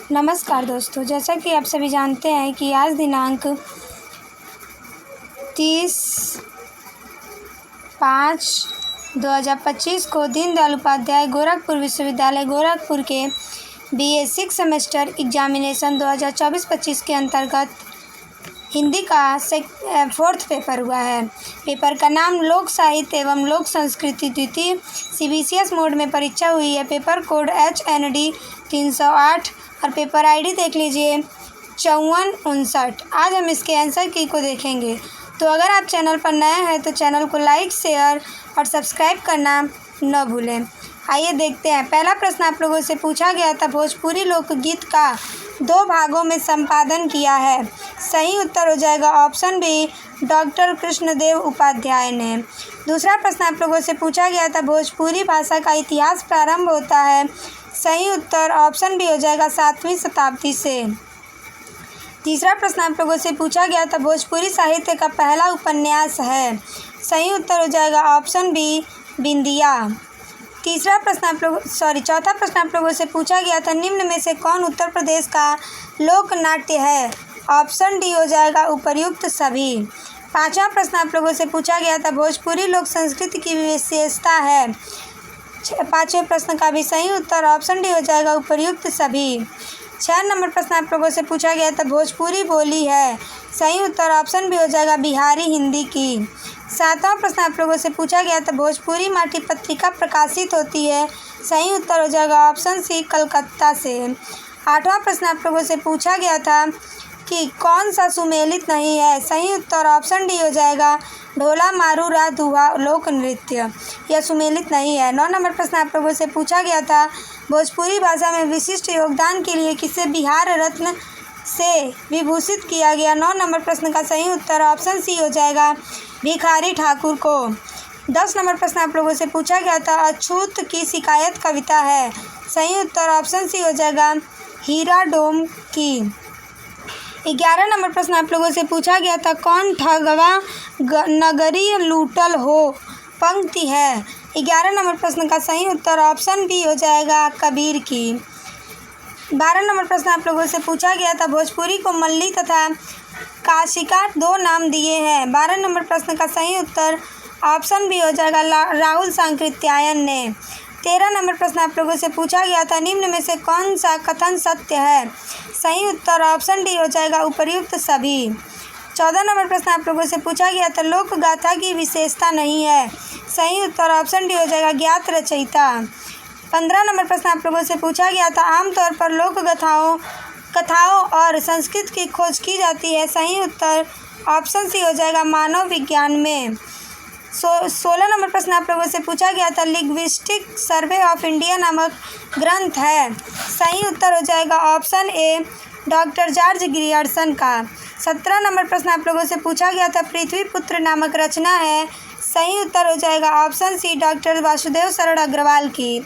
नमस्कार दोस्तों, जैसा कि आप सभी जानते हैं कि आज दिनांक 30/5/2025 को दीनदयाल उपाध्याय गोरखपुर विश्वविद्यालय गोरखपुर के BA 6 सेमेस्टर एग्जामिनेशन 2024-25 के अंतर्गत हिंदी का 4th पेपर हुआ है। पेपर का नाम लोक साहित्य एवं लोक संस्कृति द्वितीय CBCS मोड में परीक्षा हुई है। पेपर कोड HND 308 और पेपर ID देख लीजिए 5459। आज हम इसके आंसर की को देखेंगे। तो अगर आप चैनल पर नए हैं तो चैनल को लाइक, शेयर और सब्सक्राइब करना न भूलें। आइए देखते हैं। पहला प्रश्न आप लोगों से पूछा गया था, भोजपुरी लोकगीत का 2 भागों में संपादन किया है। सही उत्तर हो जाएगा option B, doctor Krishnadev Upadhyay ने। दूसरा प्रश्न आप लोगों से पूछा गया था, भोजपुरी भाषा का इतिहास प्रारंभ होता है। सही उत्तर ऑप्शन बी हो जाएगा 7वीं शताब्दी से। तीसरा प्रश्न आप लोगों से पूछा गया था, भोजपुरी साहित्य का पहला उपन्यास है। सही उत्तर हो जाएगा ऑप्शन बी, बिंदिया। चौथा प्रश्न आप लोगों से पूछा गया था, निम्न में से कौन उत्तर प्रदेश का लोक नाट्य है। ऑप्शन डी हो जाएगा उपर्युक्त सभी। पांचवा प्रश्न आप लोगों से पूछा गया था, भोजपुरी लोक संस्कृति की विशेषता है। पांचवें प्रश्न का भी सही उत्तर ऑप्शन डी हो जाएगा उपर्युक्त सभी। 6 नंबर प्रश्न आप लोगों से पूछा गया था, भोजपुरी बोली है। सही उत्तर ऑप्शन बी हो जाएगा बिहारी हिंदी की। 7वां प्रश्न आप लोगों से पूछा गया था, भोजपुरी माटी पत्रिका प्रकाशित होती है। सही उत्तर हो जाएगा ऑप्शन सी, कलकत्ता से। 8वां प्रश्न आप लोगों से पूछा गया था कि कौन सा सुमेलित नहीं है। सही उत्तर ऑप्शन डी हो जाएगा ढोला मारू रा धुआ लोक नृत्य, यह सुमेलित नहीं है। 9 नंबर प्रश्न आप लोगों से पूछा गया था, भोजपुरी भाषा में विशिष्ट योगदान के लिए किसे बिहार रत्न से विभूषित किया गया। 9 नंबर प्रश्न का सही उत्तर ऑप्शन सी हो जाएगा भिखारी ठाकुर को। 10 नंबर प्रश्न आप लोगों से पूछा गया था, अछूत की शिकायत कविता है। सही उत्तर ऑप्शन सी हो जाएगा हीरा डोम की। 11 नंबर प्रश्न आप लोगों से पूछा गया था, कौन ठगवा नगरी लूटल हो पंक्ति है। 11 नंबर प्रश्न का सही उत्तर ऑप्शन बी हो जाएगा कबीर की। 12 नंबर प्रश्न आप लोगों से पूछा गया था, भोजपुरी को मल्ली तथा काशिका 2 नाम दिए हैं। 12 नंबर प्रश्न का सही उत्तर ऑप्शन बी हो जाएगा राहुल सांकृत्यायन ने। 13 नंबर प्रश्न आप लोगों से पूछा गया था, निम्न में से कौन सा कथन सत्य है। सही उत्तर ऑप्शन डी हो जाएगा उपर्युक्त सभी। 14 नंबर प्रश्न आप लोगों से पूछा गया था, लोक गाथा की विशेषता नहीं है। सही उत्तर ऑप्शन डी हो जाएगा ज्ञात रचयिता। 15 नंबर प्रश्न आप लोगों से पूछा गया था, आमतौर पर लोक कथाओं और संस्कृत की खोज की जाती है। सही उत्तर ऑप्शन सी हो जाएगा मानव विज्ञान में। 16 नंबर प्रश्न आप लोगों से पूछा गया था, लिंग्विस्टिक सर्वे ऑफ इंडिया नामक ग्रंथ है। सही उत्तर हो जाएगा option A, doctor George Grierson का। 17 नंबर प्रश्न आप लोगों से पूछा गया था, पृथ्वी पुत्र नामक रचना है। सही उत्तर हो जाएगा ऑप्शन सी, डॉक्टर वासुदेव शरण अग्रवाल की।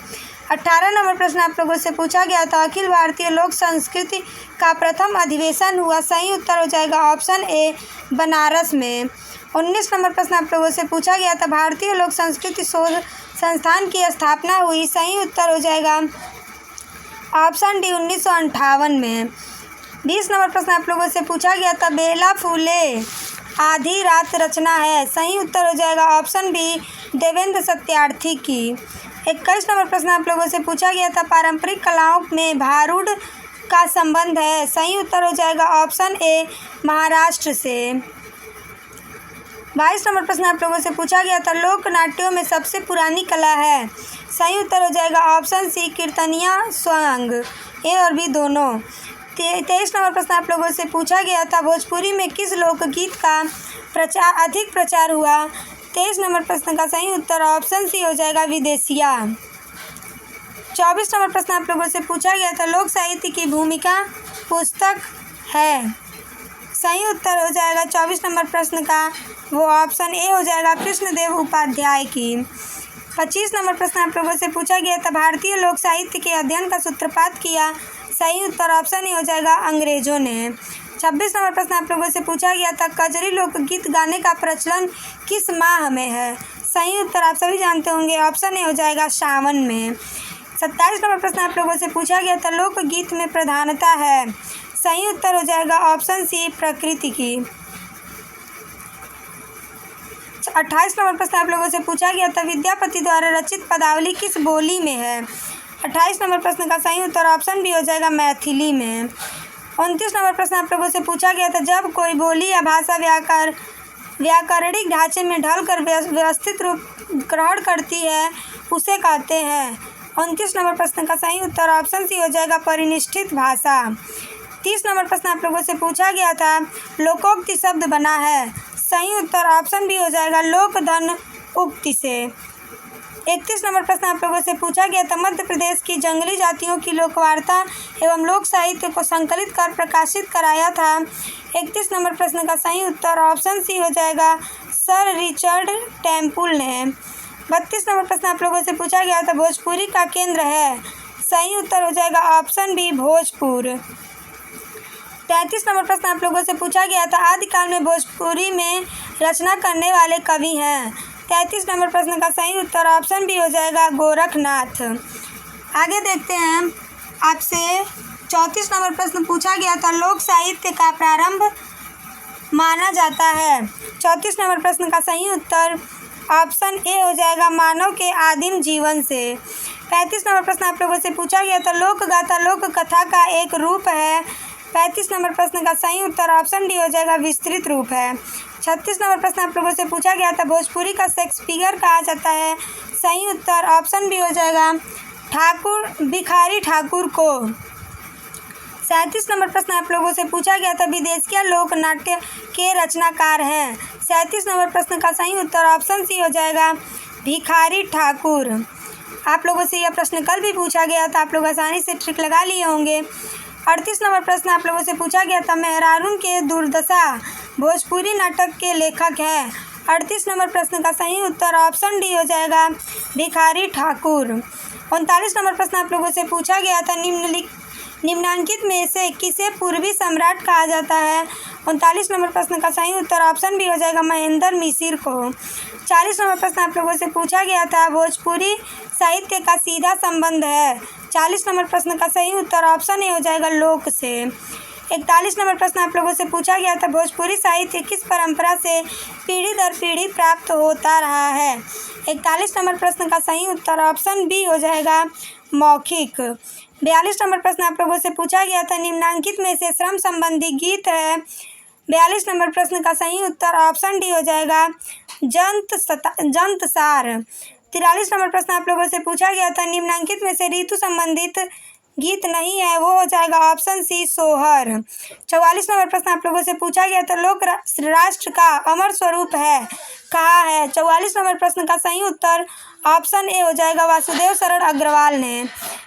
18 नंबर प्रश्न आप लोगों से पूछा गया था, अखिल भारतीय लोक संस्कृति का प्रथम अधिवेशन हुआ। सही उत्तर हो जाएगा ऑप्शन ए, बनारस में। 19 नंबर प्रश्न आप लोगों से पूछा गया था, भारतीय लोक संस्कृति शोध संस्थान की स्थापना हुई। सही उत्तर हो जाएगा ऑप्शन डी, 1958 में। 20 नंबर प्रश्न आप लोगों से पूछा गया था, बेला फूले आधी रात रचना है। सही उत्तर हो जाएगा ऑप्शन बी, देवेंद्र सत्यार्थी की। 21 नंबर प्रश्न आप लोगों से पूछा गया था, पारंपरिक कलाओं में भारूड का संबंध है। सही उत्तर हो जाएगा ऑप्शन ए, महाराष्ट्र से। 22 नंबर प्रश्न आप लोगों से पूछा गया था, लोक नाट्यों में सबसे पुरानी कला है। सही उत्तर हो जाएगा ऑप्शन सी, कीर्तनिया स्वंग, ए और बी दोनों। 23 नंबर प्रश्न आप लोगों से पूछा गया था, भोजपुरी में किस लोकगीत का अधिक प्रचार हुआ। 23 नंबर प्रश्न का सही उत्तर ऑप्शन सी हो जाएगा विदेशिया। 24 नंबर प्रश्न आप लोगों से पूछा गया था, लोक साहित्य की भूमिका पुस्तक है। सही उत्तर हो जाएगा 24 नंबर प्रश्न का वो ऑप्शन ए हो जाएगा कृष्णदेव उपाध्याय की। 25 नंबर प्रश्न आप लोगों से पूछा गया था, भारतीय लोक साहित्य के अध्ययन का सूत्रपात किया। सही उत्तर ऑप्शन ए हो जाएगा अंग्रेजों ने। 26 नंबर प्रश्न आप लोगों से पूछा गया था, कजरी लोकगीत गाने का प्रचलन किस माह में है। सही उत्तर आप सभी जानते होंगे, ऑप्शन ए हो जाएगा सावन में। 27 नंबर प्रश्न आप लोगों से पूछा गया था, लोकगीत में प्रधानता है। सही उत्तर हो जाएगा ऑप्शन सी, प्रकृति की। 28 नंबर प्रश्न आप लोगों से पूछा गया था, विद्यापति द्वारा रचित पदावली किस बोली में है। 28 नंबर प्रश्न का सही उत्तर ऑप्शन बी हो जाएगा, मैथिली में। 29 नंबर प्रश्न आप लोगों से पूछा गया था, जब कोई बोली या भाषा व्याकरणिक ढांचे में ढलकर व्यवस्थित रूप ग्रहण करती है उसे कहते हैं। 29 नंबर प्रश्न का सही उत्तर ऑप्शन सी हो जाएगा, परिनिष्ठित भाषा। 30 नंबर प्रश्न आप लोगों से पूछा गया था, लोकोक्ति शब्द बना है। सही उत्तर ऑप्शन बी हो जाएगा, लोकधन उक्ति से। 31 नंबर प्रश्न आप लोगों से पूछा गया था, मध्य प्रदेश की जंगली जातियों की लोकवार्ता एवं लोक साहित्य को संकलित कर प्रकाशित कराया था। 31 नंबर प्रश्न का सही उत्तर ऑप्शन सी हो जाएगा, सर रिचर्ड टेम्पुल ने। 32 नंबर प्रश्न आप लोगों से पूछा गया था, भोजपुरी का केंद्र है। सही उत्तर हो जाएगा ऑप्शन बी, भोजपुर। 33 नंबर प्रश्न आप लोगों से पूछा गया था, आदिकाल में भोजपुरी में रचना करने वाले कवि हैं। 33 नंबर प्रश्न का सही उत्तर ऑप्शन बी हो जाएगा, गोरखनाथ। आगे देखते हैं, आपसे 34 नंबर प्रश्न पूछा गया था, लोक साहित्य का प्रारंभ माना जाता है। 34 नंबर प्रश्न का सही उत्तर ऑप्शन ए हो जाएगा, मानव के आदिम जीवन से। 35 नंबर प्रश्न आप लोगों से पूछा गया था, लोकगाथा लोक कथा का एक रूप है। 35 नंबर प्रश्न का सही उत्तर ऑप्शन डी हो जाएगा, विस्तृत रूप है। 36 नंबर प्रश्न आप लोगों से पूछा गया था, भोजपुरी का शेक्सपियर कहा जाता है। सही उत्तर ऑप्शन बी हो जाएगा, भिखारी ठाकुर को। 37 नंबर प्रश्न आप लोगों से पूछा गया था, विदेशिया लोक नाट्य के रचनाकार हैं। 37 नंबर प्रश्न का सही उत्तर ऑप्शन सी हो जाएगा, भिखारी ठाकुर। आप लोगों से यह प्रश्न कल भी पूछा गया था, आप लोग आसानी से ट्रिक लगा लिए होंगे। 38 नंबर प्रश्न आप लोगों से पूछा गया था, मेहरारून के दुर्दशा भोजपुरी नाटक के लेखक हैं। 38 नंबर प्रश्न का सही उत्तर ऑप्शन डी हो जाएगा, भिखारी ठाकुर। 39 नंबर प्रश्न आप लोगों से पूछा गया था, निम्नांकित में से किसे पूर्वी सम्राट कहा जाता है। 39 नंबर प्रश्न का सही उत्तर ऑप्शन बी हो जाएगा, महेंद्र मिसिर को। 40 नंबर प्रश्न आप लोगों से पूछा गया था, भोजपुरी साहित्य का सीधा संबंध है। 40 नंबर प्रश्न का सही उत्तर ऑप्शन ए हो जाएगा, लोक से। 41 नंबर प्रश्न आप लोगों से पूछा गया था, भोजपुरी साहित्य किस परंपरा से पीढ़ी दर पीढ़ी प्राप्त होता रहा है। 41 नंबर प्रश्न का सही उत्तर ऑप्शन बी हो जाएगा, मौखिक। 42 नंबर प्रश्न आप लोगों से पूछा गया था, निम्नांकित में से श्रम संबंधी गीत है। 42 नंबर प्रश्न का सही उत्तर ऑप्शन डी हो जाएगा, जंतसार। 43 नंबर प्रश्न आप लोगों से पूछा गया था, निम्नांकित में से ऋतु संबंधित गीत नहीं है, वो हो जाएगा ऑप्शन सी, सोहर। 44 नंबर प्रश्न आप लोगों से पूछा गया था, लोक राष्ट्र का अमर स्वरूप है, कहा है। 44 नंबर प्रश्न का सही उत्तर ऑप्शन ए हो जाएगा, वासुदेव शरण अग्रवाल ने।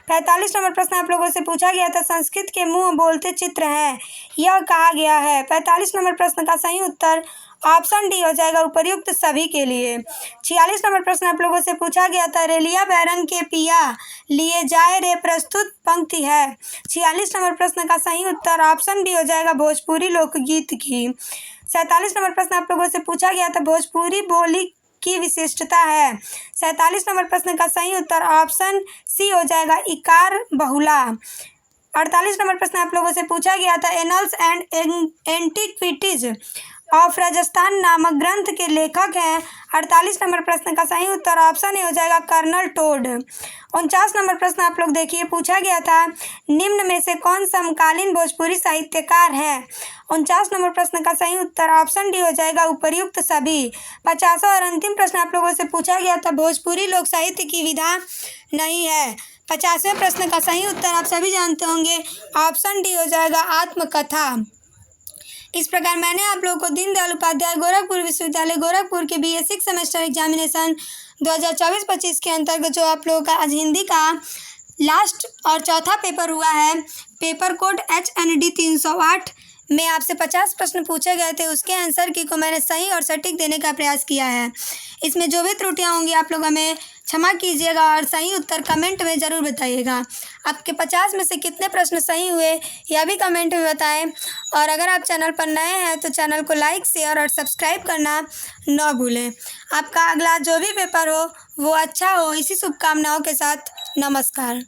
45 नंबर प्रश्न आप लोगों से पूछा गया था, संस्कृत के मुंह बोलते चित्र हैं, यह कहा गया है। 45 नंबर प्रश्न का सही उत्तर ऑप्शन डी हो जाएगा, उपर्युक्त सभी के लिए। 46 नंबर प्रश्न आप लोगों से पूछा गया था, रेलिया बैरन के पिया लिए जाए रे प्रस्तुत पंक्ति है। 46 नंबर प्रश्न का सही उत्तर ऑप्शन डी हो जाएगा, भोजपुरी लोकगीत की। 47 नंबर प्रश्न आप लोगों से पूछा गया था, भोजपुरी बोली की विशिष्टता है। 47 नंबर प्रश्न का सही उत्तर ऑप्शन सी हो जाएगा, इकार बहुला। 48 नंबर प्रश्न आप लोगों से पूछा गया था, annuls and antiquities of Rajasthan नामक ग्रंथ के लेखक हैं। 48 नंबर प्रश्न का सही उत्तर ऑप्शन ए हो जाएगा, कर्नल टोड। 49 नंबर प्रश्न आप लोग देखिए, पूछा गया था, निम्न में से कौन समकालीन भोजपुरी साहित्यकार हैं। 49 नंबर प्रश्न का सही उत्तर ऑप्शन डी हो जाएगा, उपर्युक्त सभी। 50वां और अंतिम प्रश्न आप लोगों से पूछा गया था, भोजपुरी लोक साहित्य की विधा नहीं है। 50वें प्रश्न का सही उत्तर आप सभी जानते होंगे, ऑप्शन डी हो जाएगा, आत्मकथा। इस प्रकार मैंने आप लोगों को दीनदयाल उपाध्याय गोरखपुर विश्वविद्यालय गोरखपुर के BA 6 सेमेस्टर एग्जामिनेशन 2024-25 के अंतर्गत जो आप लोगों का आज हिंदी का लास्ट और चौथा पेपर हुआ है, पेपर कोड HND 308 में आपसे 50 प्रश्न पूछे गए थे, उसके आंसर की को मैंने सही और सटीक देने का प्रयास किया है। इसमें जो भी त्रुटियां होंगी आप लोग हमें क्षमा कीजिएगा और सही उत्तर कमेंट में ज़रूर बताइएगा। आपके 50 में से कितने प्रश्न सही हुए यह भी कमेंट में बताएं। और अगर आप चैनल पर नए हैं तो चैनल को लाइक, शेयर और सब्सक्राइब करना न भूलें। आपका अगला जो भी पेपर हो वो अच्छा हो, इसी शुभकामनाओं के साथ नमस्कार।